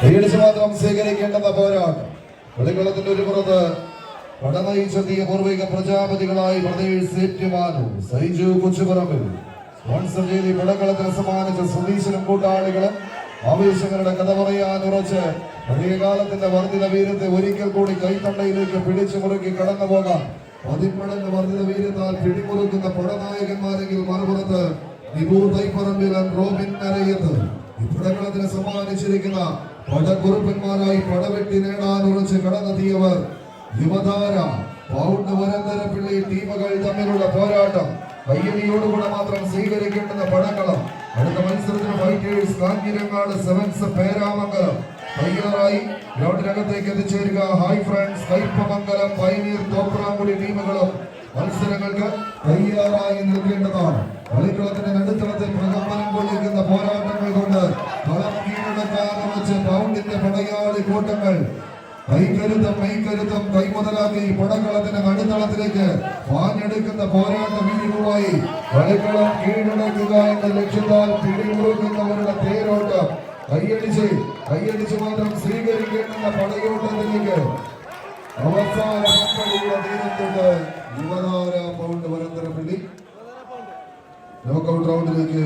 കൈയടിച്ച് മാത്രം സ്വീകരിക്കേണ്ടെന്ന പോരാട്ടം. കളിക്കളത്തിന്റെ ഒരു പുറത്ത് പടനയിച്ചെത്തിയ പൂർവിക പ്രജാപതികളായി പ്രദേശ് ഏറ്റുമാനൂർ സൈജു കൊച്ചുപറമ്പിൽ സ്പോൺസർ ചെയ്ത് പടക്കളത്തിന് സമ്മാനിച്ച സുധീശനും കൂട്ടാളികളും ആവേശങ്ങളുടെ കഥ പറയാൻ ഉറച്ച് പഴയ കാലത്തിന്റെ വർദ്ധിത വീരത്തെ ഒരിക്കൽ കൂടി കൈത്തണ്ടയിലേക്ക് പിടിച്ചു മുറുക്കി കടന്നു പോകാം. പതിന്മടങ്ങ് വർദ്ധിത വീരത്താൽ പിടിമുറുക്കുന്ന പടനായകന്മാരെങ്കിൽ മറുപുറത്ത് നിബു തൈപ്പറമ്പിൽ റോബിൻ നരയത്ത് ഈ പടക്കളത്തിന് സമ്മാനിച്ചിരിക്കുന്ന പടക്കുറുപ്പന്മാരായി പടവെട്ടി നേടാൻ ഉറച്ച് കടന്നെത്തിയവർ യുവതാര പൗണ്ട് വരന്തരപ്പിള്ളി ടീമുകൾ തമ്മിലുള്ള പോരാട്ടം. കയ്യടിയോടുകൂടെ മാത്രം സ്വീകരിക്കേണ്ടുന്ന പടക്കളം. അടുത്ത മത്സരത്തിന് ഫൈറ്റേഴ്സ് കാഞ്ഞിരങ്ങാട് സെവൻസ് പേരാമംഗലം തയ്യാറായി ഗ്രൗണ്ടിനകത്തേക്ക് എത്തിച്ചേരുക. Hi friends Kaipamangalam pioneer Thoprankudi ടീമുകളും മത്സരങ്ങൾക്ക് തയ്യാറായി നിൽക്കേണ്ടതാണ്. കളിക്കളത്തിന്റെ നടുത്തളത്തിൽ പ്രകമ്പനം കൊള്ളിക്കുന്ന പോരാട്ടങ്ങൾ കൊണ്ട് കളം കീഴടക്കാൻ വെച്ച് പൗണ്ടിന്റെ പടയാളി കൂട്ടങ്ങൾ കൈകരുത്തം മെയ്കരുത്തം കൈമുതലാക്കി പടക്കളത്തിന്റെ നടുത്തളത്തിലേക്ക് പാഞ്ഞെടുക്കുന്ന പോരാട്ട വീരുമായി കളിക്കളം കീഴടക്കുക എന്ന ലക്ഷ്യത്താൽ പിടിമുറുക്കുന്നവരുടെ തേരോട്ടം. കൈയടിച്ച് മാത്രം സ്വീകരിക്കേണ്ടുന്ന പടയോട്ടത്തിലേക്ക് അവസാന പന്തടിയുടെ തീരത്തോട്ട് യുവതാര പൗണ്ട് വരന്തരപ്പിള്ളി നോക്കൌട്ട് റൗണ്ടിലേക്ക്